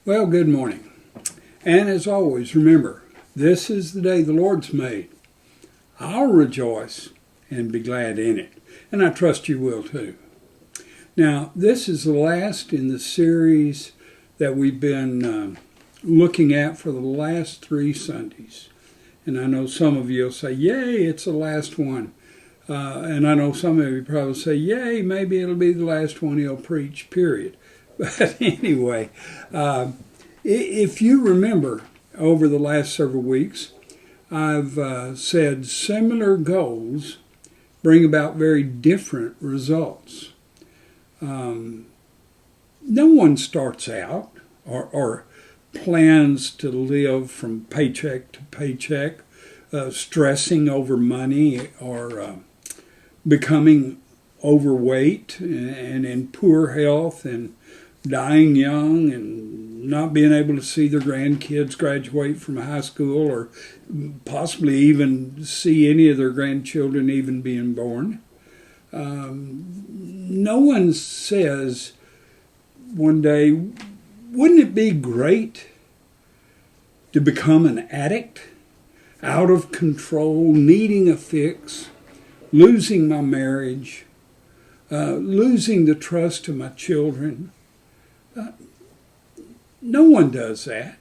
Well, good morning. And as always, remember, this is the day the Lord's made. I'll rejoice and be glad in it. And I trust you will too. Now, this is the last in the series that we've been looking at for the last 3 Sundays. And I know some of you will say, yay, it's the last one. And I know some of you probably say, yay, maybe it'll be the last one he'll preach, period. But anyway, if you remember over the last several weeks, I've said similar goals bring about very different results. No one starts out or plans to live from paycheck to paycheck, stressing over money or becoming overweight and in poor health and dying young and not being able to see their grandkids graduate from high school or possibly even see any of their grandchildren even being born. No one says one day, wouldn't it be great to become an addict, out of control, needing a fix, losing my marriage, losing the trust of my children? No one does that.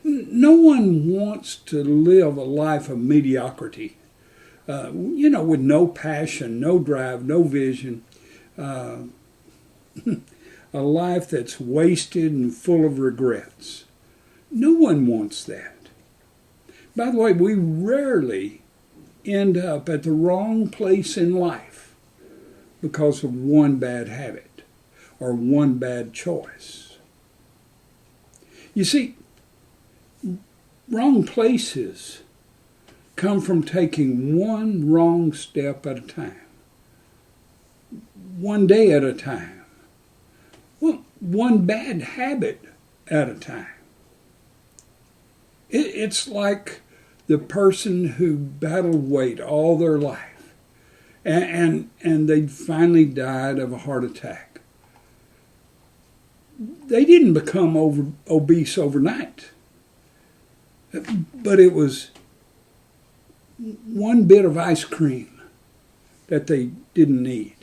No one wants to live a life of mediocrity, with no passion, no drive, no vision, a life that's wasted and full of regrets. No one wants that. By the way, we rarely end up at the wrong place in life because of one bad habit or one bad choice. You see, wrong places come from taking one wrong step at a time, one day at a time, one bad habit at a time. It's like the person who battled weight all their life and they finally died of a heart attack. They didn't become obese overnight, but it was one bit of ice cream that they didn't need.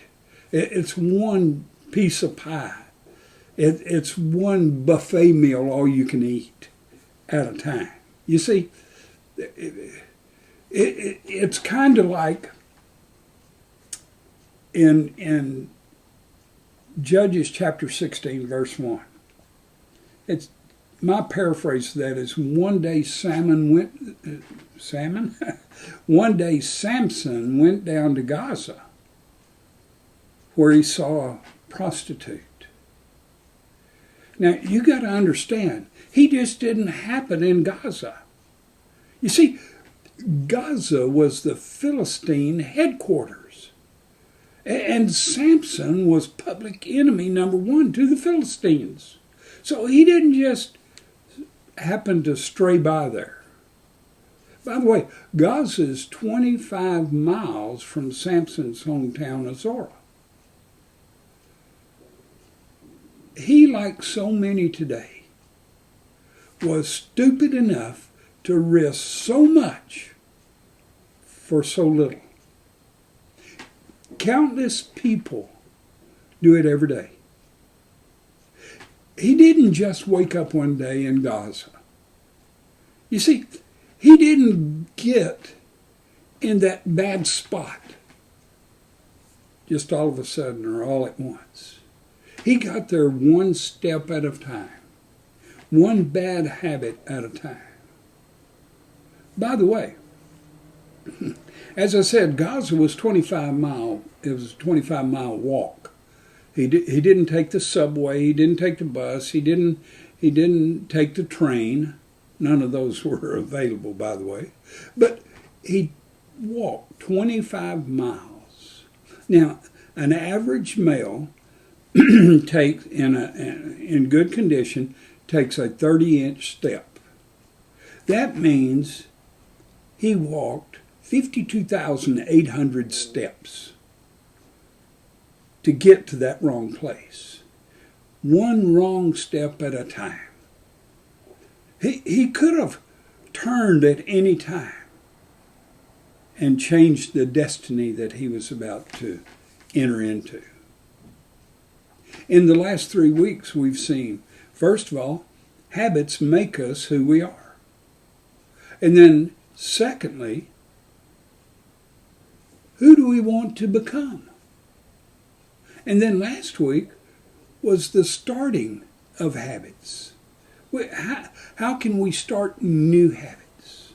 It's one piece of pie. It's one buffet meal, all you can eat at a time. You see, it's kind of like in Judges chapter 16, verse 1. It's my paraphrase of that is one day Samson went down to Gaza where he saw a prostitute. Now, you got to understand, he just didn't happen in Gaza. You see, Gaza was the Philistine headquarters. And Samson was public enemy number 1 to the Philistines. So he didn't just happen to stray by there. By the way, Gaza is 25 miles from Samson's hometown of Zorah. He, like so many today, was stupid enough to risk so much for so little. Countless people do it every day. He didn't just wake up one day in Gaza. You see, he didn't get in that bad spot just all of a sudden or all at once. He got there one step at a time, one bad habit at a time. By the way, as I said, Gaza was 25 mile. It was a 25-mile walk. He didn't take the subway. He didn't take the bus. He didn't take the train. None of those were available, by the way. But he walked 25 miles. Now, an average male takes in good condition takes a 30-inch step. That means he walked 52,800 steps to get to that wrong place. One wrong step at a time. He could have turned at any time and changed the destiny that he was about to enter into. In the last 3 weeks, we've seen, first of all, habits make us who we are. And then, secondly, who do we want to become? And then last week was the starting of habits. How can we start new habits?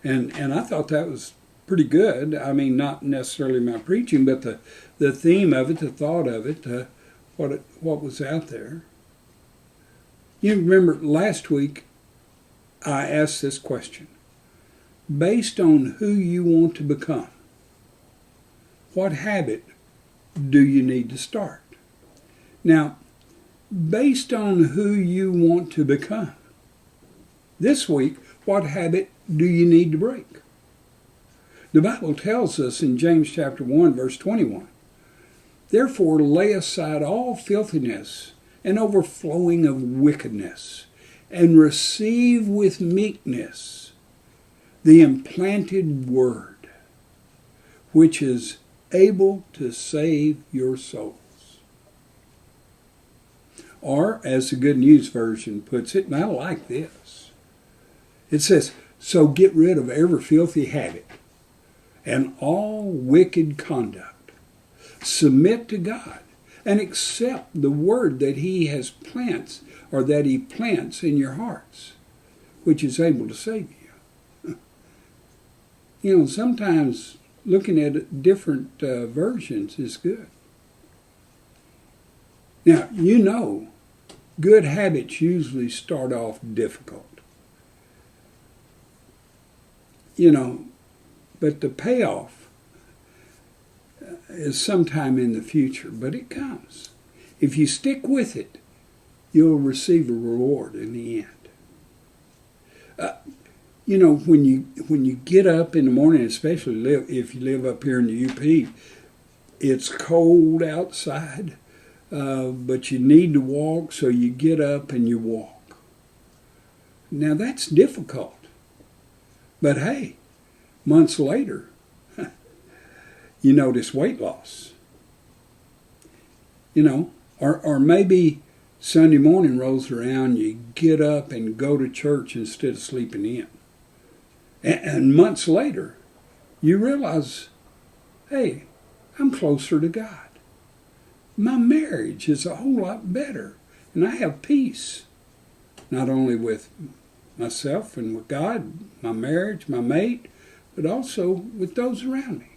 And I thought that was pretty good. I mean, not necessarily my preaching, but the theme of it, the thought of it, what was out there. You remember last week I asked this question. Based on who you want to become, what habit do you need to start? Now, based on who you want to become, this week, what habit do you need to break? The Bible tells us in James chapter 1, verse 21, therefore lay aside all filthiness and overflowing of wickedness, and receive with meekness the implanted word, which is able to save your souls. Or, as the Good News Version puts it, and I like this, it says, so get rid of every filthy habit and all wicked conduct. Submit to God and accept the word that He plants in your hearts, which is able to save you. You know, sometimes looking at different versions is good. Now, you know, good habits usually start off difficult. You know, but the payoff is sometime in the future, but it comes. If you stick with it, you'll receive a reward in the end. You know, when you get up in the morning, especially if you live up here in the UP, it's cold outside, but you need to walk, so you get up and you walk. Now that's difficult. But hey, months later, you notice weight loss. You know, or maybe Sunday morning rolls around, you get up and go to church instead of sleeping in. And months later, you realize, hey, I'm closer to God. My marriage is a whole lot better, and I have peace, not only with myself and with God, my marriage, my mate, but also with those around me.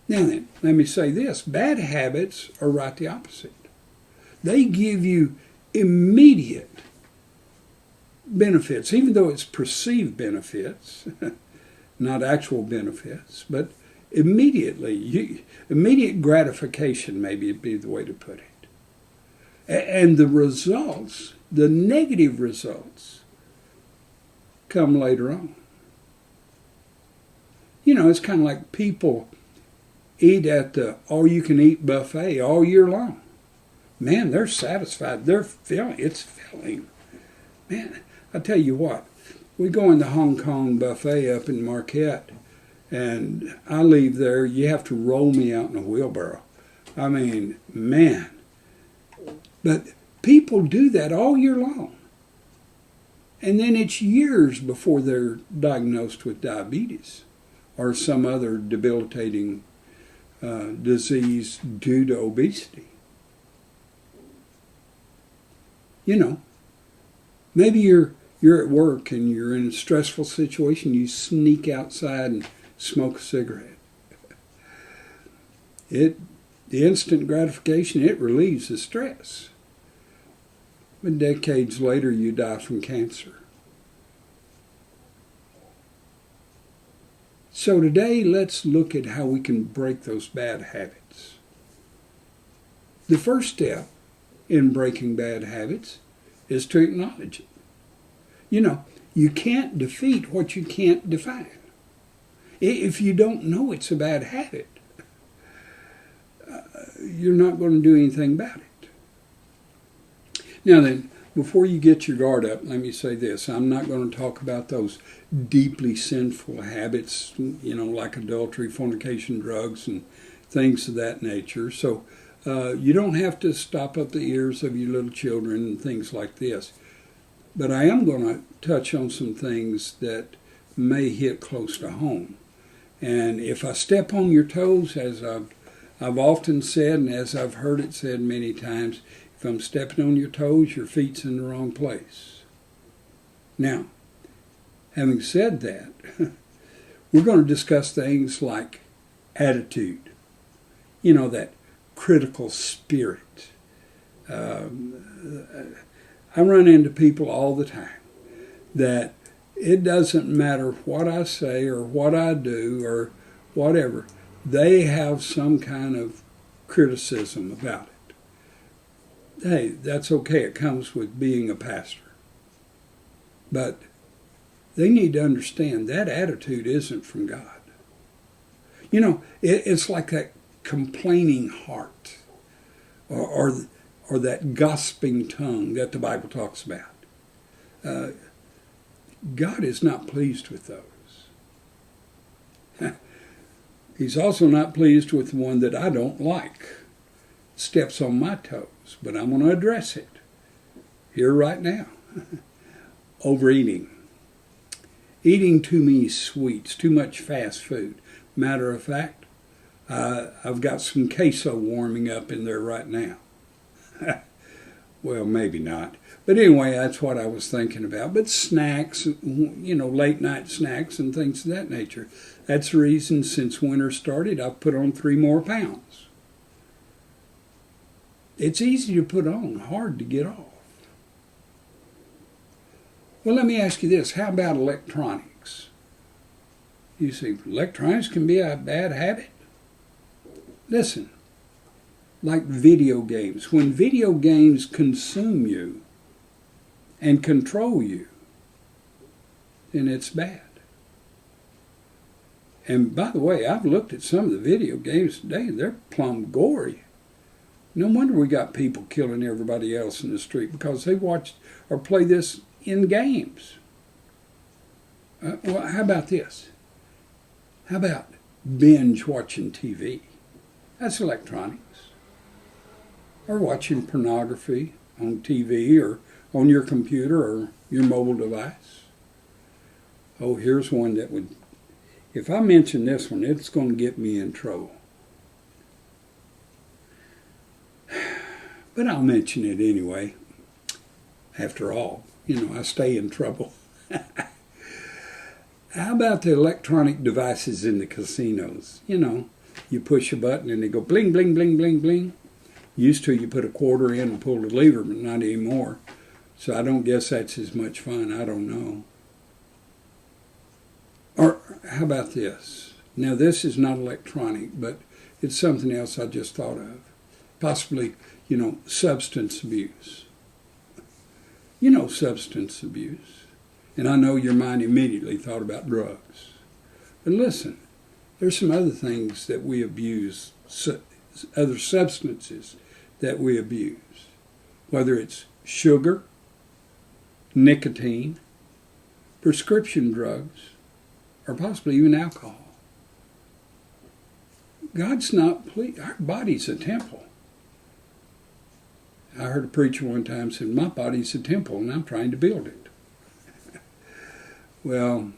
Now then, let me say this. Bad habits are right the opposite. They give you immediate benefits, even though it's perceived benefits, not actual benefits, but immediate gratification, maybe would be the way to put it. And the results, the negative results, come later on. You know, it's kind of like people eat at the all-you-can-eat buffet all year long. Man, they're satisfied. It's filling. Man, I tell you what, we go in the Hong Kong buffet up in Marquette, and I leave there, you have to roll me out in a wheelbarrow. I mean, man. But people do that all year long. And then it's years before they're diagnosed with diabetes or some other debilitating disease due to obesity. You know, maybe you're at work and you're in a stressful situation, you sneak outside and smoke a cigarette. The instant gratification, it relieves the stress. But decades later, you die from cancer. So today, let's look at how we can break those bad habits. The first step in breaking bad habits is to acknowledge it. You know, you can't defeat what you can't define. If you don't know it's a bad habit, you're not going to do anything about it. Now then, before you get your guard up, let me say this. I'm not going to talk about those deeply sinful habits, like adultery, fornication, drugs, and things of that nature. So you don't have to stop up the ears of your little children and things like this. But I am going to touch on some things that may hit close to home. And if I step on your toes, as I've often said, and as I've heard it said many times, if I'm stepping on your toes, your feet's in the wrong place. Now, having said that, we're going to discuss things like attitude, that critical spirit. I run into people all the time that it doesn't matter what I say or what I do or whatever, they have some kind of criticism about it. Hey, that's okay. It comes with being a pastor. But they need to understand that attitude isn't from God. It's like that complaining heart or that gossiping tongue that the Bible talks about. God is not pleased with those. He's also not pleased with the one that I don't like. Steps on my toes. But I'm going to address it here right now. Overeating. Eating too many sweets, too much fast food. Matter of fact, I've got some queso warming up in there right now. Well, maybe not. But anyway, that's what I was thinking about. But snacks, late night snacks and things of that nature. That's the reason since winter started, I've put on 3 more pounds. It's easy to put on, hard to get off. Well, let me ask you this. How about electronics? You see, electronics can be a bad habit. Listen, like video games. When video games consume you and control you, then it's bad. And by the way, I've looked at some of the video games today, and they're plumb gory. No wonder we got people killing everybody else in the street because they watch or play this in games. Well, how about this? How about binge watching TV? That's electronics. Or watching pornography on TV or on your computer or your mobile device. Oh, here's one that would, if I mention this one, it's going to get me in trouble. But I'll mention it anyway. After all, I stay in trouble. How about the electronic devices in the casinos? You push a button and they go bling, bling, bling, bling, bling. Used to, you put a quarter in and pull the lever, but not anymore. So I don't guess that's as much fun. I don't know. Or how about this? Now, this is not electronic, but it's something else I just thought of. Possibly, substance abuse. Substance abuse. And I know your mind immediately thought about drugs. But listen, there's some other things that we abuse, other substances that we abuse. Whether it's sugar, nicotine, prescription drugs, or possibly even alcohol. God's not pleased. Our body's a temple. I heard a preacher one time say, my body's a temple and I'm trying to build it. Well,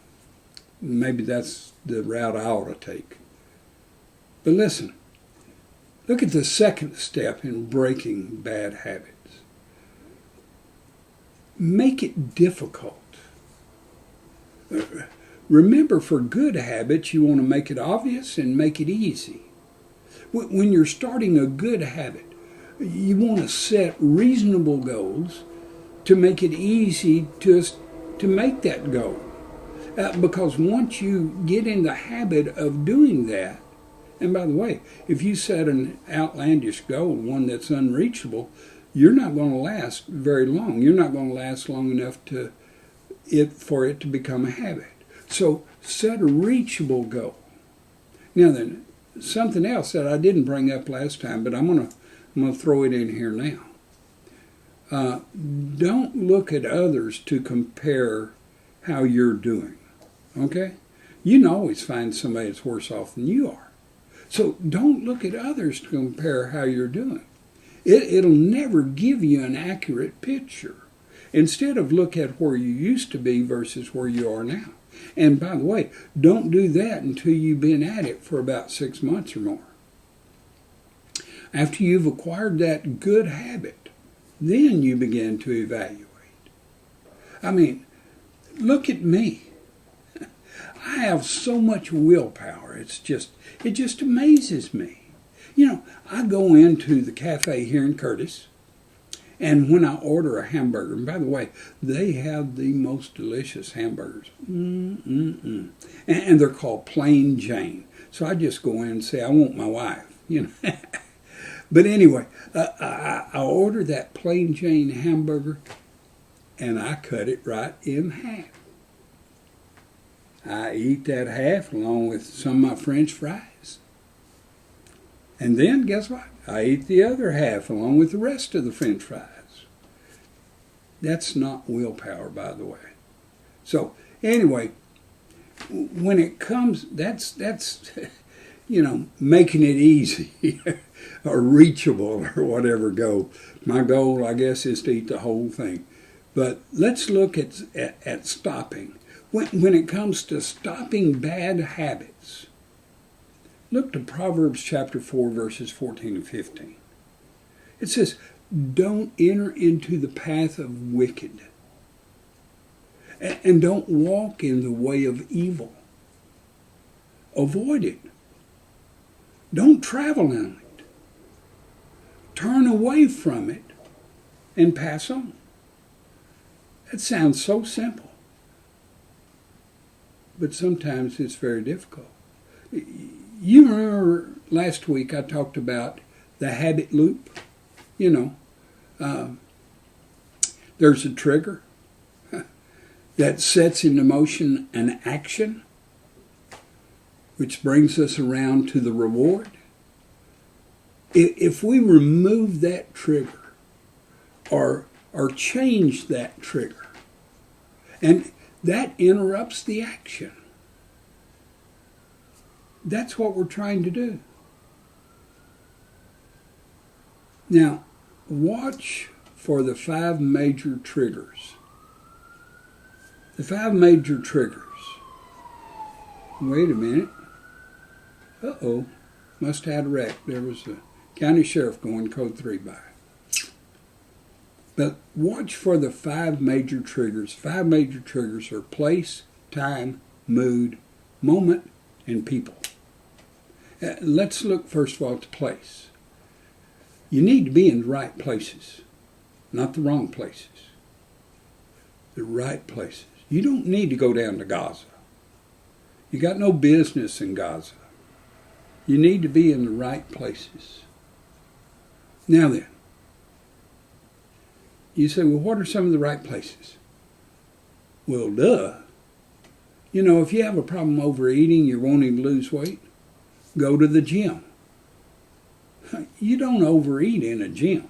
maybe that's the route I ought to take. But listen, look at the second step in breaking bad habits. Make it difficult. Remember, for good habits, you want to make it obvious and make it easy. When you're starting a good habit, you want to set reasonable goals to make it easy to make that goal. Because once you get in the habit of doing that, and by the way, if you set an outlandish goal, one that's unreachable, you're not going to last very long. You're not going to last long enough for it to become a habit. So set a reachable goal. Now then, something else that I didn't bring up last time, but I'm going to throw it in here now. Don't look at others to compare how you're doing. Okay? You can always find somebody that's worse off than you are. So don't look at others to compare how you're doing. It'll never give you an accurate picture. Instead of look at where you used to be versus where you are now. And by the way, don't do that until you've been at it for about 6 months or more. After you've acquired that good habit, then you begin to evaluate. I mean, look at me. I have so much willpower. It just amazes me. You know, I go into the cafe here in Curtis, and when I order a hamburger, and by the way, they have the most delicious hamburgers. And they're called Plain Jane. So I just go in and say, I want my wife, you know. But anyway, I order that Plain Jane hamburger, and I cut it right in half. I eat that half along with some of my French fries. And then, guess what? I eat the other half along with the rest of the French fries. That's not willpower, by the way. So, anyway, when it comes, that's you know, making it easy or reachable or whatever goal. My goal, I guess, is to eat the whole thing. But let's look at stopping. When it comes to stopping bad habits, look to Proverbs chapter 4, verses 14 and 15. It says, don't enter into the path of wicked, and don't walk in the way of evil. Avoid it. Don't travel in it. Turn away from it and pass on. That sounds so simple, but sometimes it's very difficult. You remember last week I talked about the habit loop? You know, there's a trigger that sets into motion an action, which brings us around to the reward. If we remove that trigger or change that trigger, and that interrupts the action. That's what we're trying to do. Now, watch for the 5 major triggers. The 5 major triggers. Wait a minute. Uh-oh. Must have had a wreck. There was a county sheriff going code 3 by. But watch for the 5 major triggers. 5 major triggers are place, time, mood, moment, and people. Let's look first of all at the place. You need to be in the right places, not the wrong places. The right places. You don't need to go down to Gaza. You got no business in Gaza. You need to be in the right places. Now then, you say, well, what are some of the right places? Well, duh. You know, if you have a problem overeating, you're wanting to lose weight, go to the gym. You don't overeat in a gym.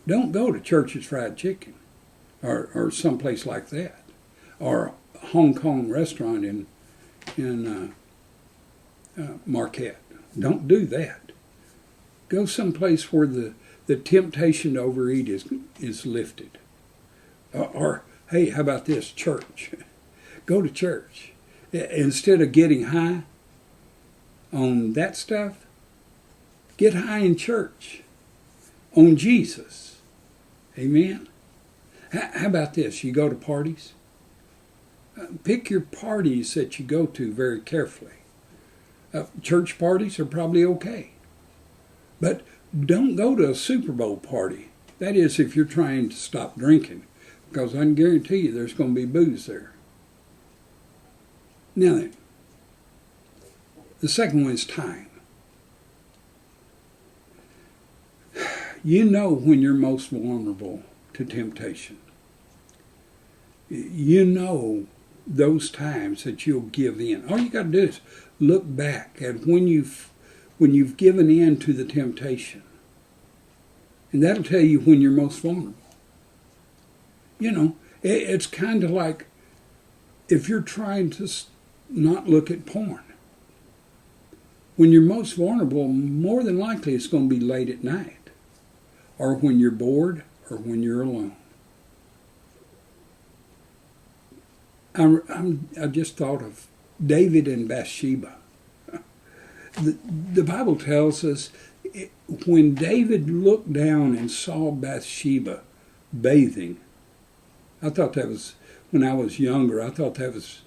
Don't go to Church's Fried Chicken or someplace like that, or a Hong Kong restaurant in Marquette. Don't do that. Go someplace where the temptation to overeat is lifted. Or hey, how about this? Church. Go to church. Instead of getting high on that stuff, get high in church on Jesus. Amen? How about this? You go to parties? Pick your parties that you go to very carefully. Church parties are probably okay. But don't go to a Super Bowl party. That is, if you're trying to stop drinking. Because I can guarantee you there's going to be booze there. Now then, the second one is time. You know when you're most vulnerable to temptation. You know those times that you'll give in. All you got to do is look back at when you've given in to the temptation. And that'll tell you when you're most vulnerable. It's kind of like if you're trying to not look at porn. When you're most vulnerable, more than likely it's going to be late at night, or when you're bored, or when you're alone. I just thought of David and Bathsheba. The Bible tells us when David looked down and saw Bathsheba bathing, I thought that was, when I was younger, I thought that was,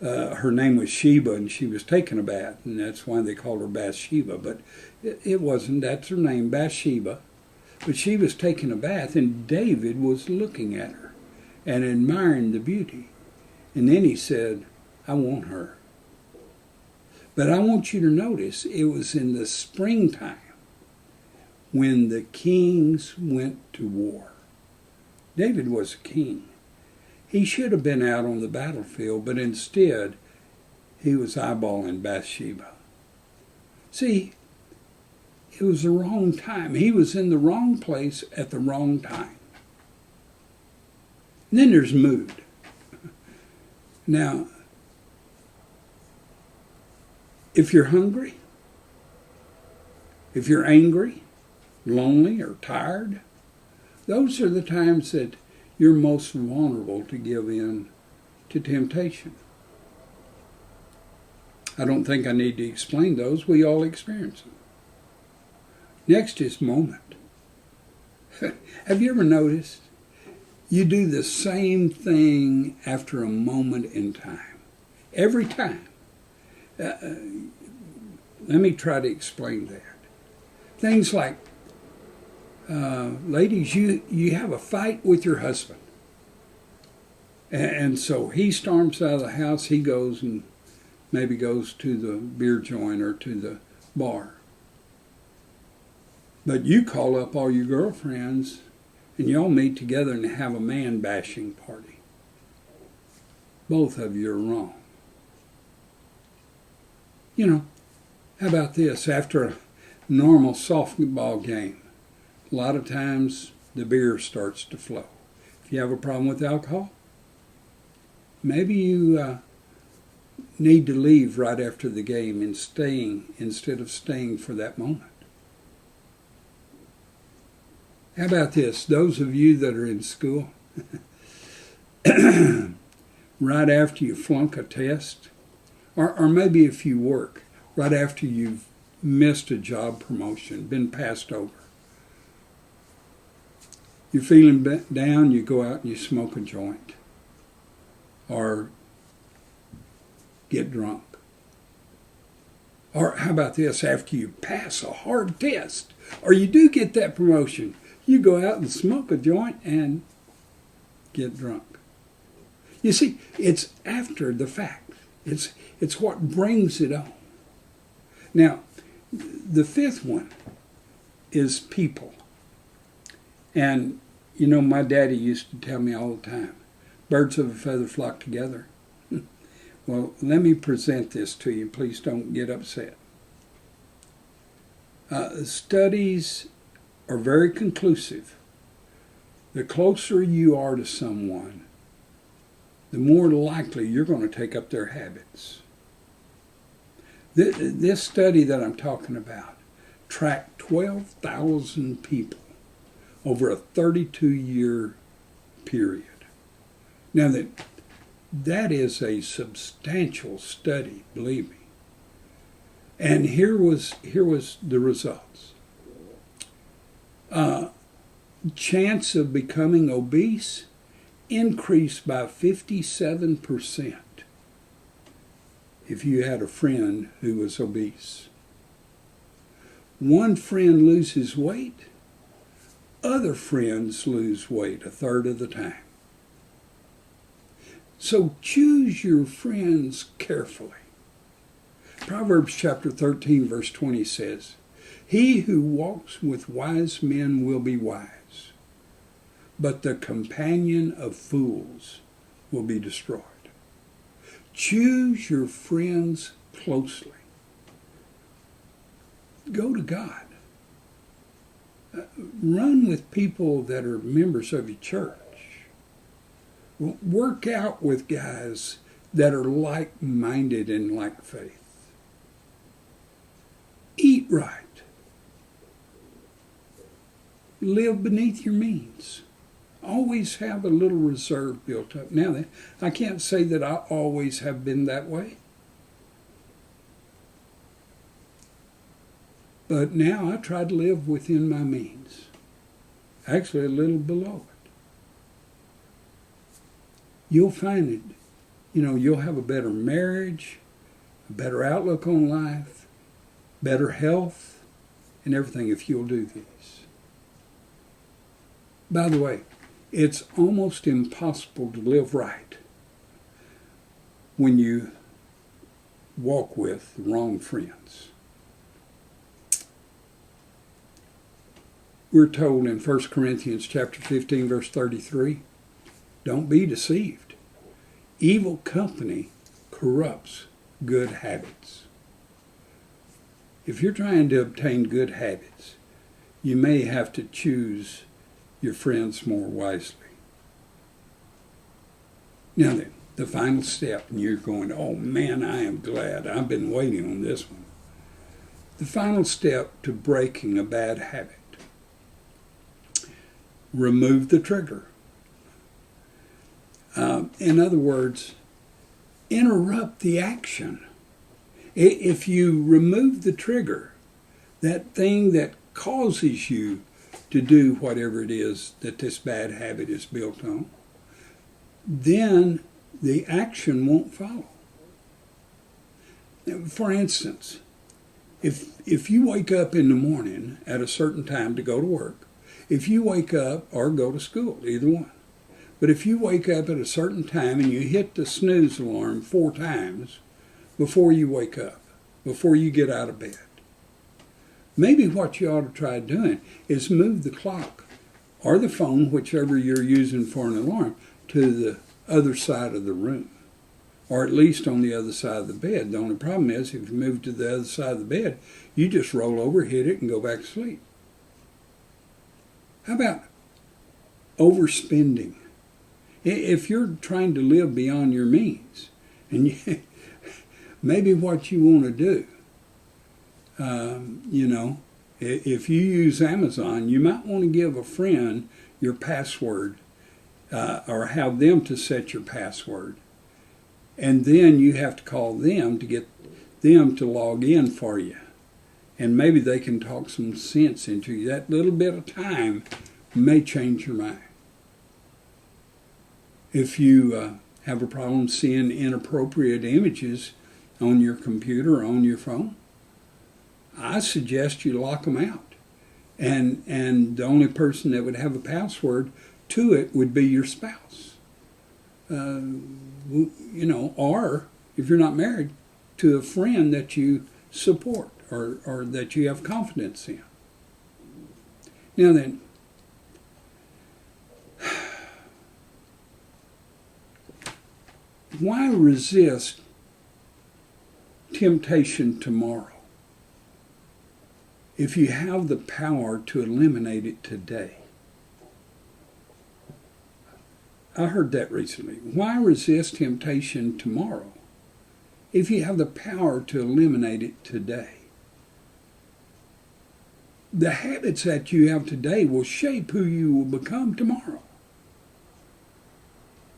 her name was Sheba and she was taking a bath, and that's why they called her Bathsheba, but it wasn't. That's her name, Bathsheba. But she was taking a bath, and David was looking at her and admiring the beauty. And then he said, I want her. But I want you to notice it was in the springtime when the kings went to war. David was a king. He should have been out on the battlefield, but instead he was eyeballing Bathsheba. See, it was the wrong time. He was in the wrong place at the wrong time. And then there's mood. Now, if you're hungry, if you're angry, lonely, or tired, those are the times that you're most vulnerable to give in to temptation. I don't think I need to explain those. We all experience them. Next is moment. Have you ever noticed? You do the same thing after a moment in time. Every time. Let me try to explain that. Things like, ladies, you have a fight with your husband. And so he storms out of the house, he goes and maybe goes to the beer joint or to the bar. But you call up all your girlfriends and y'all meet together and have a man-bashing party. Both of you are wrong. How about this? After a normal softball game, a lot of times the beer starts to flow. If you have a problem with alcohol, maybe you need to leave right after the game instead of staying for that moment. How about this? Those of you that are in school, right after you flunk a test, or maybe if you work, right after you've missed a job promotion, been passed over. You're feeling down, you go out and you smoke a joint. Or get drunk. Or how about this? After you pass a hard test, or you do get that promotion, you go out and smoke a joint and get drunk. You see, it's after the fact. It's what brings it on. Now, the fifth one is people. And, my daddy used to tell me all the time, birds of a feather flock together. Well, let me present this to you. Please don't get upset. Studies are very conclusive. The closer you are to someone, the more likely you're going to take up their habits. This study that I'm talking about tracked 12,000 people over a 32-year period. Now that is a substantial study, believe me. And here was the results. Chance of becoming obese increased by 57% if you had a friend who was obese. One friend loses weight, other friends lose weight a third of the time. So choose your friends carefully. Proverbs chapter 13, verse 20 says, "He who walks with wise men will be wise, but the companion of fools will be destroyed." Choose your friends closely. Go to God. Run with people that are members of your church. Work out with guys that are like-minded and like faith. Eat right. Live beneath your means. Always have a little reserve built up. Now, I can't say that I always have been that way. But now I try to live within my means. Actually, a little below it. You'll find it. You'll have a better marriage, a better outlook on life, better health, and everything if you'll do these. By the way, it's almost impossible to live right when you walk with the wrong friends. We're told in 1 Corinthians chapter 15, verse 33, don't be deceived. Evil company corrupts good habits. If you're trying to obtain good habits, you may have to choose your friends more wisely. Now then, the final step, and you're going, oh man, I am glad. I've been waiting on this one. The final step to breaking a bad habit. Remove the trigger. In other words, interrupt the action. If you remove the trigger, that thing that causes you to do whatever it is that this bad habit is built on, then the action won't follow. For instance, if you wake up in the morning at a certain time to go to work, if you wake up or go to school, either one. But if you wake up at a certain time and you hit the snooze alarm 4 times before you wake up, before you get out of bed, maybe what you ought to try doing is move the clock or the phone, whichever you're using for an alarm, to the other side of the room, or at least on the other side of the bed. The only problem is if you move to the other side of the bed, you just roll over, hit it, and go back to sleep. How about overspending? If you're trying to live beyond your means, and maybe what you want to do, if you use Amazon, you might want to give a friend your password or have them to set your password. And then you have to call them to get them to log in for you. And maybe they can talk some sense into you. That little bit of time may change your mind. If you have a problem seeing inappropriate images on your computer or on your phone, I suggest you lock them out. And the only person that would have a password to it would be your spouse. Or if you're not married, to a friend that you support or that you have confidence in. Now then, why resist temptation tomorrow if you have the power to eliminate it today? I heard that recently. Why resist temptation tomorrow if you have the power to eliminate it today? The habits that you have today will shape who you will become tomorrow.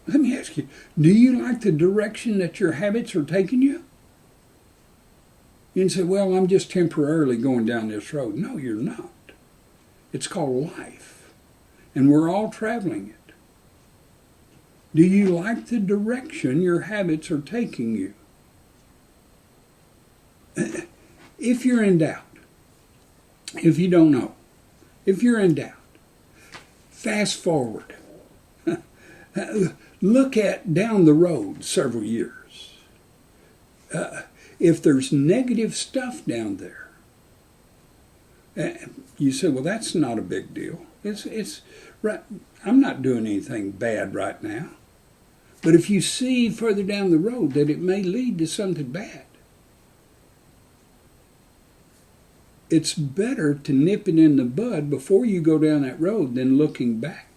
Let me ask you, do you like the direction that your habits are taking you? You can say, well, I'm just temporarily going down this road. No, you're not. It's called life, and we're all traveling it. Do you like the direction your habits are taking you? If you're in doubt, if you don't know, if you're in doubt, fast forward. Look at down the road several years. If there's negative stuff down there, you say, well, that's not a big deal. It's right. I'm not doing anything bad right now. But if you see further down the road that it may lead to something bad, it's better to nip it in the bud before you go down that road than looking back.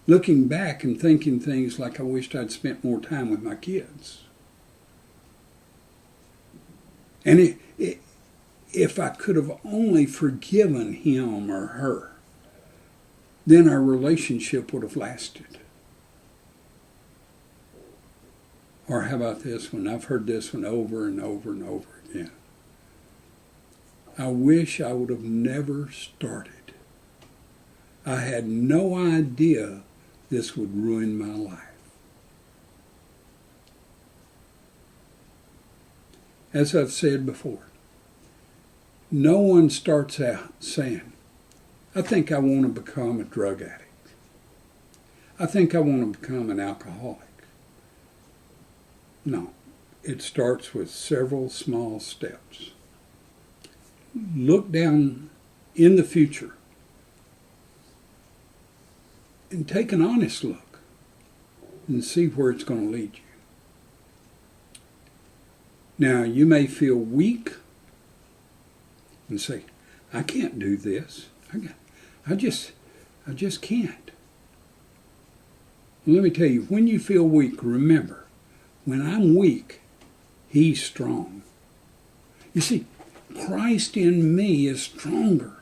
looking back and thinking things like, I wished I'd spent more time with my kids. And if I could have only forgiven him or her, then our relationship would have lasted. Or how about this one? I've heard this one over and over and over again. I wish I would have never started. I had no idea this would ruin my life. As I've said before, no one starts out saying, I think I want to become a drug addict. I think I want to become an alcoholic. No, it starts with several small steps. Look down in the future and take an honest look and see where it's going to lead you. Now, you may feel weak and say, I can't do this. I just can't. Let me tell you, when you feel weak, remember, when I'm weak, He's strong. You see, Christ in me is stronger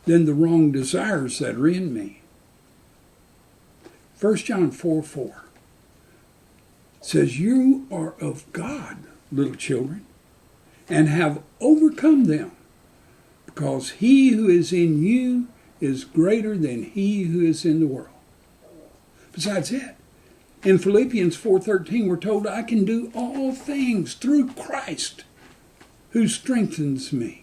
than the wrong desires that are in me. 1 John 4:4 says, you are of God, little children, and have overcome them, because he who is in you is greater than he who is in the world. Besides that, in Philippians 4:13, we're told, I can do all things through Christ who strengthens me.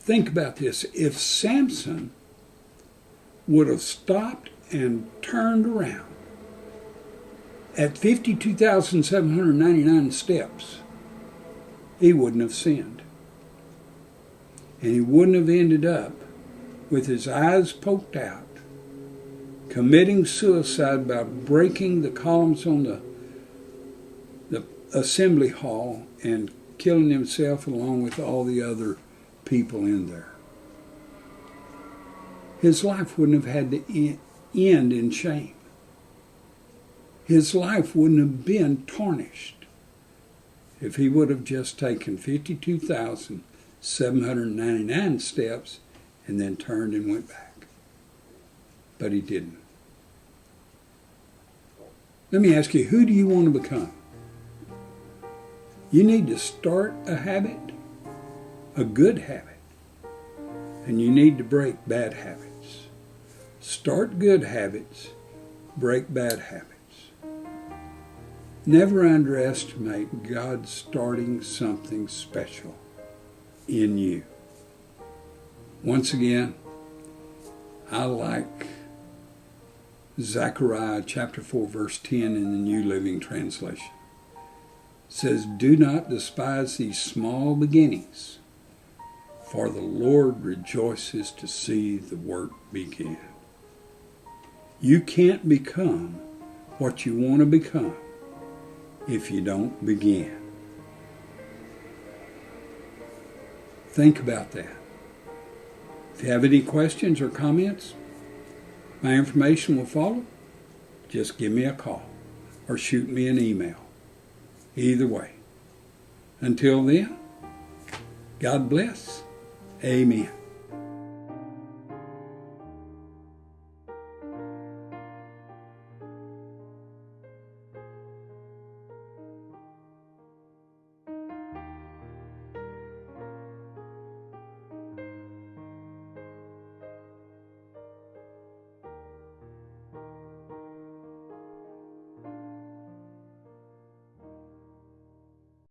Think about this. If Samson would have stopped and turned around at 52,799 steps, he wouldn't have sinned. And he wouldn't have ended up with his eyes poked out, committing suicide by breaking the columns on the assembly hall and killing himself along with all the other people in there. His life wouldn't have had to end in shame. His life wouldn't have been tarnished if he would have just taken 52,799 steps and then turned and went back. But he didn't. Let me ask you, who do you want to become? You need to start a habit, a good habit, and you need to break bad habits. Start good habits, break bad habits. Never underestimate God starting something special in you. Once again, I like Zechariah chapter 4, verse 10 in the New Living Translation. It says, do not despise these small beginnings, for the Lord rejoices to see the work begin. You can't become what you want to become if you don't begin. Think about that. If you have any questions or comments, my information will follow. Just give me a call or shoot me an email. Either way. Until then, God bless. Amen.